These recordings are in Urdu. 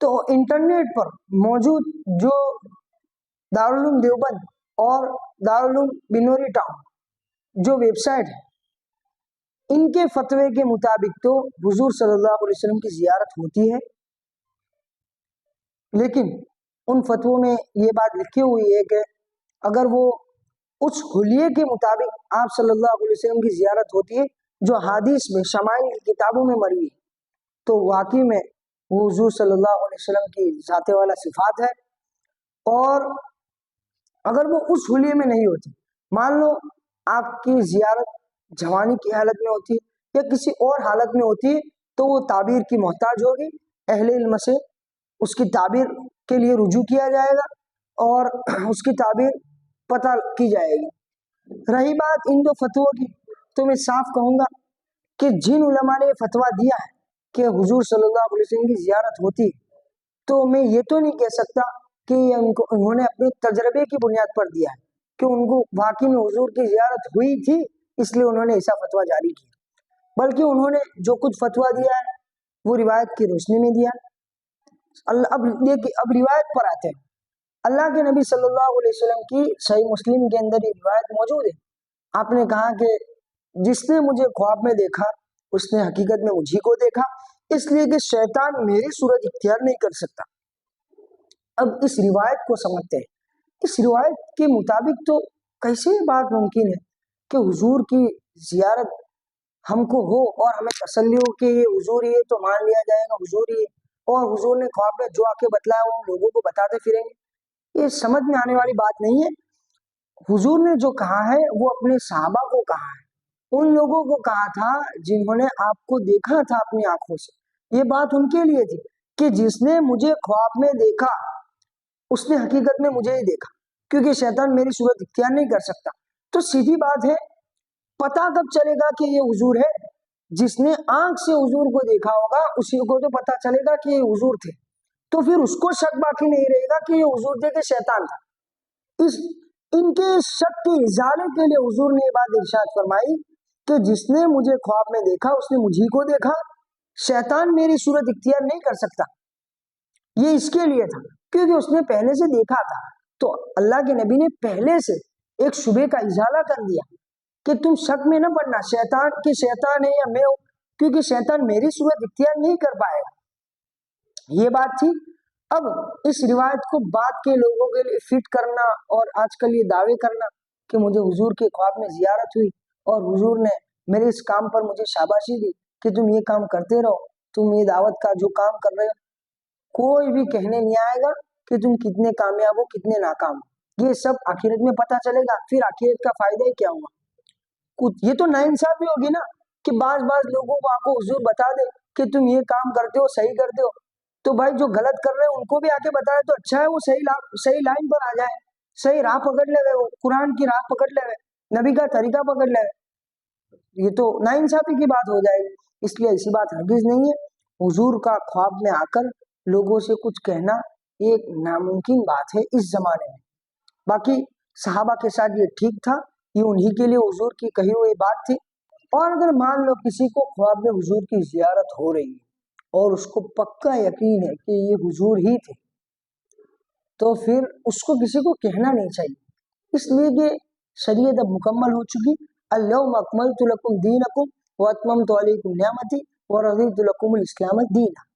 تو انٹرنیٹ پر موجود جو دارالعلوم دیوبند اور دارالعلوم بنوری ٹاؤن جو ویب سائٹ ہے، ان کے فتوے کے مطابق تو حضور صلی اللہ علیہ وسلم کی زیارت ہوتی ہے، لیکن ان فتووں میں یہ بات لکھی ہوئی ہے کہ اگر وہ اس حلیے کے مطابق آپ صلی اللہ علیہ وسلم کی زیارت ہوتی ہے جو حدیث میں شمائل کی کتابوں میں مروی ہے، تو واقعی میں وہ حضور صلی اللہ علیہ وسلم کی ذات والا صفات ہے۔ اور اگر وہ اس حلیے میں نہیں ہوتی، مان لو آپ کی زیارت جوانی کی حالت میں ہوتی ہے یا کسی اور حالت میں ہوتی ہے، تو وہ تعبیر کی محتاج ہوگی، اہل علم سے اس کی تعبیر کے لیے رجوع کیا جائے گا اور اس کی تعبیر پتہ کی جائے گی۔ رہی بات ان دو فتووں کی، تو میں صاف کہوں گا کہ جن علماء نے یہ فتویٰ دیا ہے کہ حضور صلی اللہ علیہ وسلم کی زیارت ہوتی ہے، تو میں یہ تو نہیں کہہ سکتا کہ انہوں نے اپنے تجربے کی بنیاد پر دیا ہے کہ ان کو واقعی میں حضور کی زیارت ہوئی تھی اس لیے انہوں نے ایسا فتویٰ جاری کیا، بلکہ انہوں نے جو کچھ فتویٰ دیا ہے وہ روایت کی روشنی میں دیا۔ اب دیکھیے، اب روایت پر آتے ہیں۔ اللہ کے نبی صلی اللہ علیہ وسلم کی صحیح مسلم کے اندر یہ روایت موجود ہے، آپ نے کہا کہ جس نے مجھے خواب میں دیکھا اس نے حقیقت میں مجھے کو دیکھا، اس لیے کہ شیطان میری صورت اختیار نہیں کر سکتا۔ اب اس روایت کو سمجھتے ہیں، اس روایت کے مطابق تو کیسے بات ممکن ہے کہ حضور کی زیارت ہم کو ہو اور ہمیں تسلی ہو کہ یہ حضور ہی ہے تو مان لیا جائے گا حضور ہی ہے، اور حضور نے خواب میں جو آ کے بتلایا وہ لوگوں کو بتاتے پھریں گے، یہ سمجھ میں آنے والی بات نہیں ہے۔ حضور نے جو کہا ہے وہ اپنے صحابہ کو کہا ہے، ان لوگوں کو کہا تھا جنہوں نے آپ کو دیکھا تھا اپنی آنکھوں سے، یہ بات ان کے لیے تھی کہ جس نے مجھے خواب میں دیکھا اس نے حقیقت میں مجھے ہی دیکھا، کیونکہ شیطان میری صورت اختیار نہیں کر سکتا۔ تو سیدھی بات ہے، پتہ کب چلے گا کہ یہ حضور ہے؟ جس نے آنکھ سے حضور کو دیکھا ہوگا اسی کو تو پتہ چلے گا کہ یہ حضور تھے، تو پھر اس کو شک باقی نہیں رہے گا کہ یہ حضور تھے کہ شیطان تھا۔ ان کے شک کے ازالے کے لیے حضور نے یہ بات ارشاد فرمائی کہ جس نے مجھے خواب میں دیکھا اس نے مجھے کو دیکھا، شیطان میری صورت اختیار نہیں کر سکتا۔ یہ اس کے لیے تھا کیونکہ اس نے پہلے سے دیکھا تھا، تو اللہ کے نبی نے پہلے سے ایک شبے کا ازالہ کر دیا کہ تم شک میں نہ پڑنا شیطان کی شیطان ہے یا میں ہوں، کیونکہ شیطان میری صورت اختیار نہیں کر پائے گا۔ یہ بات تھی۔ اب اس روایت کو بعد کے لوگوں کے لیے فٹ کرنا اور آج کل یہ دعوے کرنا کہ مجھے حضور کے خواب میں زیارت ہوئی اور حضور نے میرے اس کام پر مجھے شاباشی دی کہ تم یہ کام کرتے رہو، تم یہ دعوت کا جو کام کر رہے ہو، کوئی بھی کہنے نہیں آئے گا کہ تم کتنے کامیاب ہو کتنے ناکام ہو، یہ سب آخرت میں پتہ چلے گا، پھر آخرت کا فائدہ ہی کیا ہوگا۔ یہ تو ناانصافی ہوگی نا کہ بعض لوگوں کو آپ کو حضور بتا دے کہ تم یہ کام کرتے ہو صحیح کرتے ہو، تو بھائی جو غلط کر رہے ہیں ان کو بھی آ کے بتائے تو اچھا ہے، وہ صحیح لائن پر آ جائے، صحیح راہ پکڑ لے، وہ قرآن کی راہ پکڑ لے، نبی کا طریقہ پکڑ لے، یہ تو ناانصافی کی بات ہو جائے گی۔ اس لیے ایسی بات ہرگز نہیں ہے، حضور کا خواب میں آ کر لوگوں سے کچھ کہنا یہ ایک ناممکن بات ہے اس زمانے میں۔ باقی صحابہ کے ساتھ یہ ٹھیک تھا، یہ انہی کے لیے حضور کی کہی ہوئی بات تھی۔ اور اگر مان لو کسی کو خواب میں حضور کی زیارت ہو رہی ہے اور اس کو پکا یقین ہے کہ یہ حضور ہی تھے، تو پھر اس کو کسی کو کہنا نہیں چاہیے، اس لیے کہ شریعت اب مکمل ہو چکی۔ الیوم اکملت لکم دینکم واتممت علیکم نعمتی ورضیت لکم الاسلام دینا،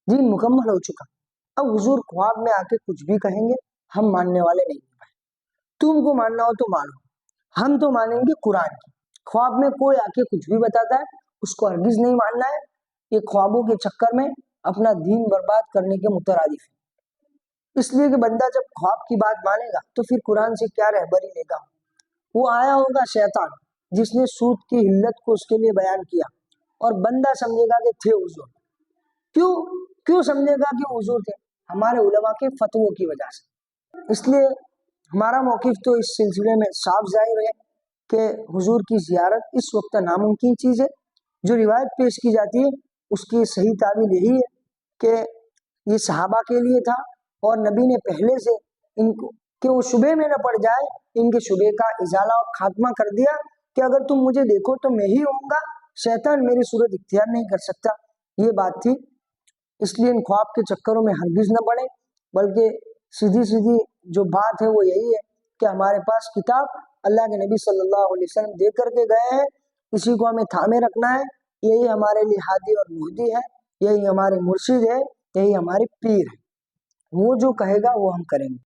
دین مکمل ہو چکا۔ اب حضور خواب میں آ کے کچھ بھی کہیں گے ہم ماننے والے نہیں ہیں، تم کو ماننا ہو تو مانو، ہم تو مانیں گے قرآن کی۔ خواب میں کوئی آ کے کچھ بھی بتاتا ہے اس کو ہرگز نہیں ماننا ہے، یہ خوابوں کے چکر میں اپنا دین برباد کرنے کے مترادف ہے۔ اس لیے کہ بندہ جب خواب کی بات مانے گا تو پھر قرآن سے کیا رہبری لے گا؟ وہ آیا ہوگا شیطان جس نے سود کی علت کو اس کے لیے بیان کیا، اور بندہ سمجھے گا کہ تھے حضور۔ کیوں سمجھے گا کہ حضور تھے؟ ہمارے علماء کے فتووں کی وجہ سے۔ اس لیے ہمارا موقف تو اس سلسلے میں صاف ظاہر ہے کہ حضور کی زیارت اس وقت ناممکن چیز ہے۔ جو روایت پیش کی جاتی ہے اس کی صحیح تعبیر یہی ہے کہ یہ صحابہ کے لیے تھا، اور نبی نے پہلے سے ان کو کہ وہ شبے میں نہ پڑ جائے، ان کے شبے کا ازالہ اور خاتمہ کر دیا کہ اگر تم مجھے دیکھو تو میں ہی ہوں گا، شیطان میری صورت اختیار نہیں کر سکتا۔ یہ بات تھی۔ اس لیے ان خواب کے چکروں میں ہرگز نہ پڑے، بلکہ سیدھی سیدھی جو بات ہے وہ یہی ہے کہ ہمارے پاس کتاب اللہ کے نبی صلی اللہ علیہ وسلم دے کر کے گئے ہیں، اسی کو ہمیں تھامے رکھنا ہے، یہی ہمارے لیے ہادی اور مہدی ہے، یہی ہمارے مرشد ہے، یہی ہمارے پیر ہے، وہ جو کہے گا وہ ہم کریں گے۔